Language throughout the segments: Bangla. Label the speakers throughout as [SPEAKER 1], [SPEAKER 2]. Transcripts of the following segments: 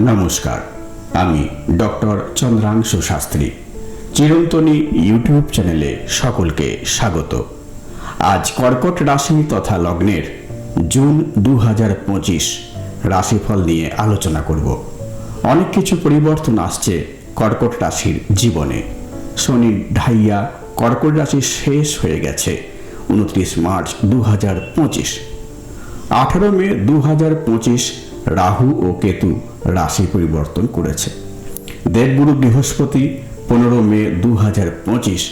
[SPEAKER 1] নমস্কার, আমি ডক্টর চন্দ্রাংশু শাস্ত্রী। চিরন্তনী ইউটিউব চ্যানেলে সকলকে স্বাগত। আজ কর্কট রাশি তথা লগ্নের জুন 2025 রাশিফল নিয়ে আলোচনা করব। অনেক কিছু পরিবর্তন আসছে কর্কট রাশির জীবনে। শনি ঢাইয়া কর্কট রাশি শেষ হয়ে গেছে 29 মার্চ 2025। 18 মে 2025 রাহু ও কেতু রাশি পরিবর্তন করেছে। দেবগুরু বৃহস্পতি 15 মে 2025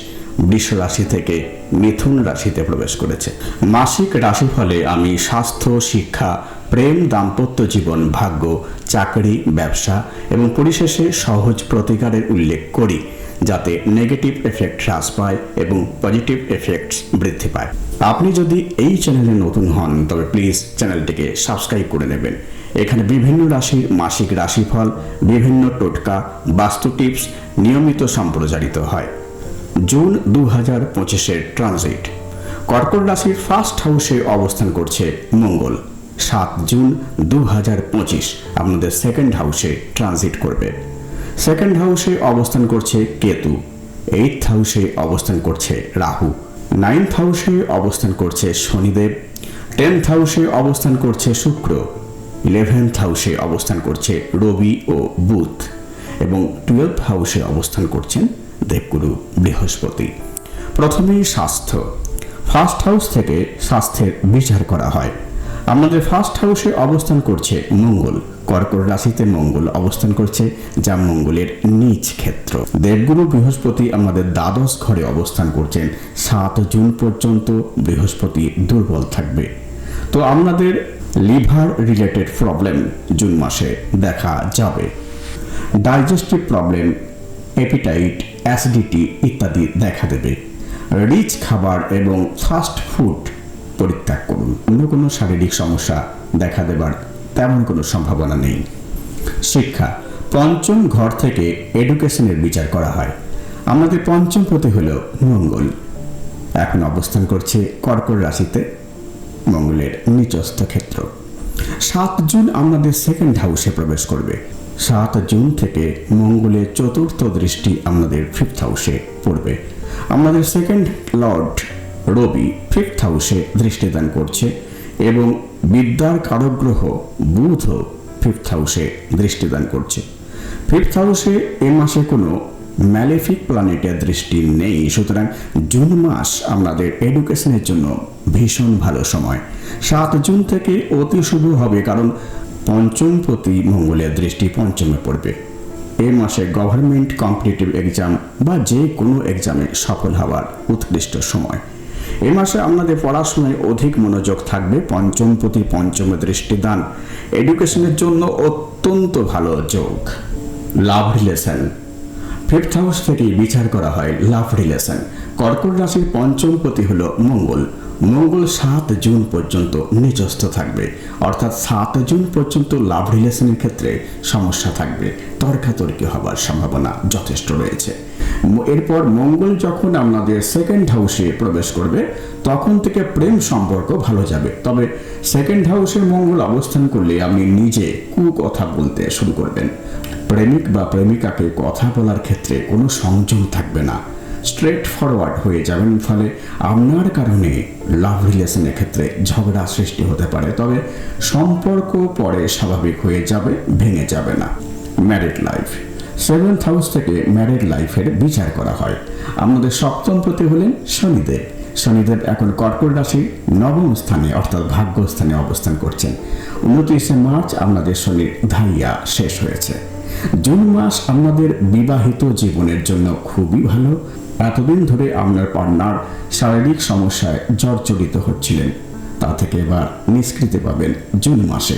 [SPEAKER 1] বৃষ রাশি থেকে মিথুন রাশিতে প্রবেশ করেছে। মাসিক রাশিফলে আমি স্বাস্থ্য, শিক্ষা, প্রেম, দাম্পত্য জীবন, ভাগ্য, চাকরি, ব্যবসা এবং পরিশেষে সহজ প্রতিকারের উল্লেখ করি, যাতে নেগেটিভ এফেক্ট হ্রাস পায় এবং পজিটিভ এফেক্টস বৃদ্ধি পায়। আপনি যদি এই চ্যানেলে নতুন হন তবে প্লিজ চ্যানেলটিকে সাবস্ক্রাইব করে নেবেন। এখানে বিভিন্ন রাশির মাসিক রাশিফল, বিভিন্ন টোটকা, বাস্তু টিপস নিয়মিত সম্প্রচারিত হয়। জুন 2025-এর ট্রানজিট। কর্কট রাশির ফার্স্ট হাউসে অবস্থান করছে মঙ্গল। 7 জুন 2025 আপনাদের সেকেন্ড হাউসে ট্রানজিট করবে। সেকেন্ড হাউসে অবস্থান করছে কেতু। 8th হাউসে অবস্থান করছে রাহু। 9th হাউসে অবস্থান করছে শনিদেব। 10th হাউসে অবস্থান করছে শুক্র। 11th হাউসে অবস্থান করছে রবি ও বুধ এবং 12th হাউসে অবস্থান করছেন দেবগুরু বৃহস্পতি। প্রথমেই স্বাস্থ্য। ফার্স্ট হাউস থেকে স্বাস্থ্যের বিচার করা হয়। আমাদের ফার্স্ট হাউসে অবস্থান করছে মঙ্গল। কর্কট রাশিতে মঙ্গল অবস্থান করছে, যা মঙ্গলের নিজ ক্ষেত্র। দেবগুরু বৃহস্পতি আমাদের দ্বাদশ ঘরে অবস্থান করছেন। 7 জুন পর্যন্ত বৃহস্পতি দুর্বল থাকবে। তো আমাদের লিভার রিলেটেড প্রবলেম জুন মাসে দেখা যাবে। ডাইজেস্টিভ প্রবলেম, অ্যাপিটাইট, অ্যাসিডিটি ইত্যাদি দেখা দেবে। রিচ খাবার এবং ফাস্ট ফুড পরিত্যাগ করুন। অন্য কোনো শারীরিক সমস্যা দেখা দেবার তেমন কোনো সম্ভাবনা নেই। শিক্ষা। পঞ্চম ঘর থেকে এডুকেশনের বিচার করা হয়। আমাদের পঞ্চম পতি হল মঙ্গল। এখন অবস্থান করছে কর্কট রাশিতে, মঙ্গলের নিচস্থ ক্ষেত্র। 7 জুন আমাদের সেকেন্ড হাউসে প্রবেশ করবে। 7 জুন থেকে মঙ্গলের চতুর্থ দৃষ্টি আমাদের 5th হাউসে পড়বে। আমাদের সেকেন্ড লর্ড রবি 5th হাউসে দৃষ্টিদান করছে এবং বিদ্যার কারক গ্রহ বুধও 5th হাউসে দৃষ্টিদান করছে। 5th হাউসে এ মাসে কোনো ম্যালেফিক প্ল্যানেটের দৃষ্টি নেই, সুতরাং জুন মাস আমাদের এডুকেশনের জন্য ভীষণ ভালো সময়। 7 জুন থেকে অতি শুভ হবে, কারণ পঞ্চমপতি মঙ্গলের দৃষ্টি পঞ্চমে পড়বে। এ মাসে গভর্নমেন্ট কম্পিটিটিভ এক্সাম বা যে কোনো এক্সামে সফল হওয়ার উৎকৃষ্ট সময়। এ মাসে আপনাদের পড়াশোনায় অধিক মনোযোগ থাকবে। পঞ্চমপতি পঞ্চমে দৃষ্টিদান এডুকেশনের জন্য অত্যন্ত ভালো যোগ। লাভ রিলেশন। 5th হাউস থেকেই বিচার করা হয় লাভ রিলেশন। কর্কট রাশির পঞ্চমপতি হল মঙ্গল। মঙ্গল 7 জুন পর্যন্ত নিচস্থ থাকবে, অর্থাৎ 7 জুন পর্যন্ত লাভ রিলেশনের ক্ষেত্রে সমস্যা থাকবে, তর্কাতর্কি হবার সম্ভাবনা যথেষ্ট রয়েছে। এরপর মঙ্গল যখন আপনাদের সেকেন্ড হাউসে প্রবেশ করবে তখন থেকে প্রেম সম্পর্ক ভালো যাবে। তবে সেকেন্ড হাউসে মঙ্গল অবস্থান করলে আপনি নিজে কথা বলতে শুরু করবেন। প্রেমিক বা প্রেমিকাকে কথা বলার ক্ষেত্রে কোনো সংযম থাকবে না, স্ট্রেট ফরওয়ার্ড হয়ে যাবেন। ফলে আপনার কারণে লাভ রিলেশনের ক্ষেত্রে ঝগড়া সৃষ্টি হতে পারে, তবে সম্পর্ক পরে স্বাভাবিক হয়ে যাবে, ভেঙে যাবে না। Married life. 7th হাউস থেকে ম্যারিড লাইফের বিচার করা হয়। আমাদের সপ্তম পতি হলেন শনিদেব। শনিদেব এখন কর্কট রাশির 9ম স্থানে অর্থাৎ ভাগ্যস্থানে অবস্থান করছেন। 29 মার্চ আপনাদের শনির ঢাইয়া শেষ হয়েছে। জুন মাস আমাদের বিবাহিত জীবনের জন্য খুবই ভালো। এতদিন ধরে আপনার পার্টনার শারীরিক সমস্যায় জর্জরিত হচ্ছিলেন, তা থেকে এবার নিষ্কৃতি পাবেন জুন মাসে।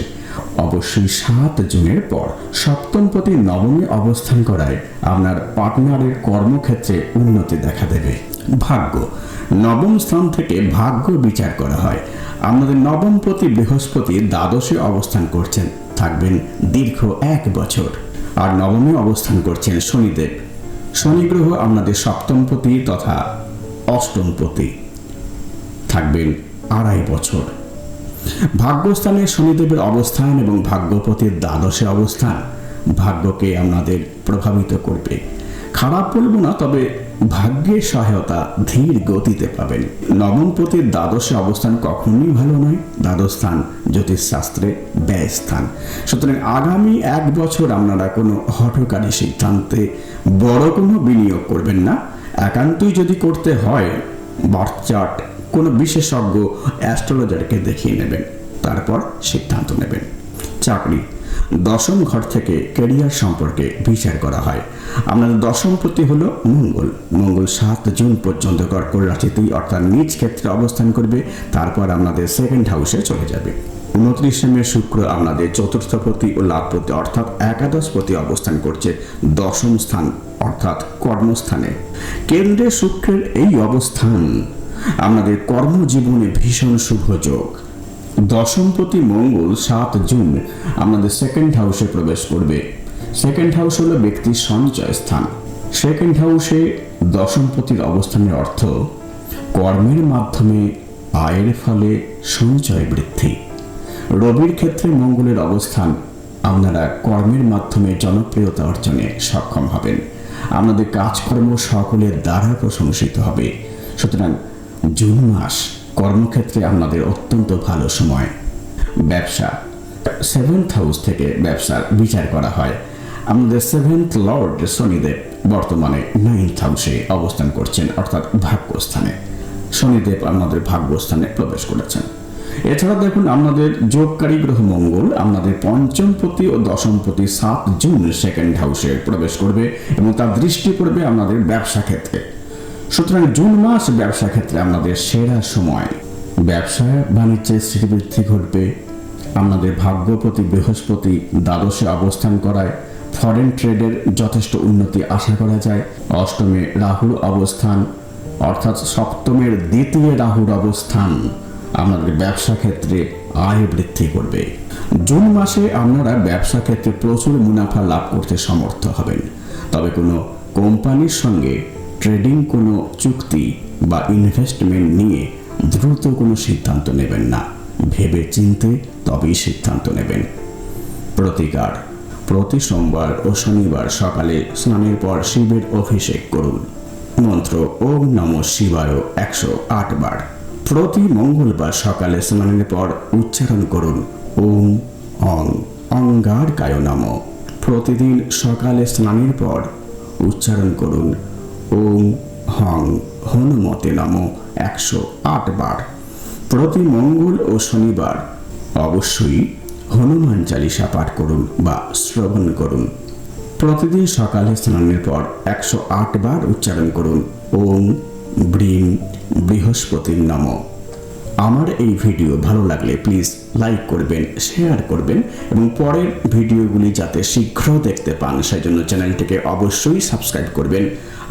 [SPEAKER 1] অবশ্যই 7 জুনের পর সপ্তমপতি নবমে অবস্থান করায় আপনার পার্টনারের কর্মক্ষেত্রে উন্নতি দেখা দেবে। ভাগ্য। 9ম স্থান থেকে ভাগ্য বিচার করা হয়। আমাদের নবমপতি বৃহস্পতি দ্বাদশে অবস্থান করছেন, থাকবেন দীর্ঘ 1 বছর। আর নবমে অবস্থান করছেন শনিদেব। শনি গ্রহ আমাদের সপ্তমপতি তথা অষ্টমপতি, থাকবেন 2.5 বছর। ভাগ্যস্থানে শনিদেবের অবস্থান এবং ভাগ্যপতির দ্বাদশে অবস্থান ভাগ্যকে আপনাদের প্রভাবিত করবে। খারাপ বলবো না, তবে ভাগ্যের সহায়তা ধীর গতিতে পাবেন। নবমপতির দ্বাদশে অবস্থান কখনোই ভালো নয়। দ্বাদশ স্থান জ্যোতিষশাস্ত্রে ব্যয় স্থান। সুতরাং আগামী 1 বছর আপনারা কোনো হঠকারী সিদ্ধান্তে বড় কোনো বিনিয়োগ করবেন না। একান্তই যদি করতে হয়, বার্থ চার্ট কোনো বিশেষজ্ঞ অ্যাস্ট্রোলজারকে দেখিয়ে নেবেন, তারপর সিদ্ধান্ত নেবেন। চাকরি, দশম ঘর থেকে ক্যারিয়ার সম্পর্কে বিচার করা হয়। আপনাদের দশমপতি হলো মঙ্গল। মঙ্গল 7 জুন পর্যন্ত কর্কট রাশিতেই অর্থাৎ নিজ ক্ষেত্রে অবস্থান করবে, তারপর আপনাদের সেকেন্ড হাউসে চলে যাবে। 29 মে শুক্র আপনাদের চতুর্থপতি ও লাভপতি অর্থাৎ একাদশপতি অবস্থান করছে দশম স্থান অর্থাৎ কর্মস্থানে। কেন্দ্রে শুক্রের এই অবস্থান আপনাদের কর্মজীবনে ভীষণ শুভ যোগ। দশমপতি মঙ্গল 7 জুন আমাদের সেকেন্ড হাউসে প্রবেশ করবে। সেকেন্ড হাউস হলো ব্যক্তির সঞ্চয় স্থান। সেকেন্ড হাউসে দশমপতির অবস্থানের অর্থ কর্মের মাধ্যমে আয়ের ফলে সঞ্চয় বৃদ্ধি। রবির ক্ষেত্রে মঙ্গলের অবস্থান আপনারা কর্মের মাধ্যমে জনপ্রিয়তা অর্জনে সক্ষম হবেন। আপনাদের কাজকর্ম সকলের দ্বারা প্রশংসিত হবে। সুতরাং জুন মাস কর্মক্ষেত্রে আপনাদের অত্যন্ত ভালো সময়। ব্যবসা, 7th হাউস থেকে ব্যবসার বিচার করা হয়। আমাদের 7th লর্ড শনিদেব বর্তমানে 9th হাউসে অবস্থান করছেন অর্থাৎ ভাগ্যস্থানে। শনিদেব আপনাদের ভাগ্যস্থানে প্রবেশ করেছেন। এছাড়া দেখুন আপনাদের যোগকারী গ্রহ মঙ্গল আপনাদের পঞ্চমপতি ও দশমপতি 7 জুন সেকেন্ড হাউসে প্রবেশ করবে এবং তার দৃষ্টি পড়বে আপনাদের ব্যবসা ক্ষেত্রে। সুতরাং জুন মাস ব্যবসা ক্ষেত্রে আপনাদের সেরা সময়। ব্যবসা বাণিজ্যে শ্রীবৃদ্ধি ঘটবে। আপনাদের ভাগ্যপতি বৃহস্পতি দ্বাদশে অবস্থান করায় ফরেন ট্রেডের যথেষ্ট উন্নতি আশা করা যায়। অষ্টমে রাহুর অবস্থান অর্থাৎ সপ্তমের দ্বিতীয় রাহুর অবস্থান আপনাদের ব্যবসা ক্ষেত্রে আয় বৃদ্ধি করবে। জুন মাসে আপনারা ব্যবসা ক্ষেত্রে প্রচুর মুনাফা লাভ করতে সমর্থ হবেন। তবে কোনো কোম্পানির সঙ্গে ট্রেডিং কোনো চুক্তি বা ইনভেস্টমেন্ট নিয়ে দ্রুত কোনো সিদ্ধান্ত নেবেন না। ভেবে চিন্তে তবেই সিদ্ধান্ত নেবেন। প্রতিকার, প্রতি সোমবার ও শনিবার সকালে স্নানের পর শিবের অভিষেক করুন। মন্ত্র ওম নমঃ শিবায় 108 বার। প্রতি মঙ্গলবার সকালে স্নানের পর উচ্চারণ করুন ওম অং অঙ্গারকায় নমঃ। প্রতিদিন সকালে স্নানের পর উচ্চারণ করুন ওম হং হনুমতে নমঃ 108 বার। প্রতি মঙ্গল ও শনিবার অবশ্যই হনুমান চালিসা পাঠ করুন বা শ্রবণ করুন। প্রতিদিন সকালে স্নানের পর 108 বার উচ্চারণ করুন ওম ব্রিং বৃহস্পতির নমঃ। আমার এই ভিডিও ভালো লাগলে প্লিজ লাইক করবেন, শেয়ার করবেন এবং পরের ভিডিওগুলি যাতে শীঘ্র দেখতে পান সেজন্য চ্যানেলটিকে অবশ্যই সাবস্ক্রাইব করবেন।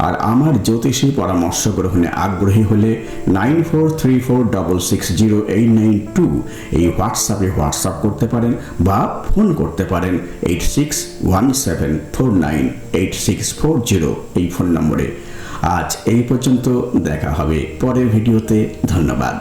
[SPEAKER 1] আর আমার জ্যোতিষী পরামর্শ গ্রহণে আগ্রহী হলে 9434660892 এই হোয়াটসঅ্যাপ করতে পারেন বা ফোন করতে পারেন 8617498640 এই ফোন নম্বরে। আজ এই পর্যন্ত, দেখা হবে পরের ভিডিওতে। ধন্যবাদ।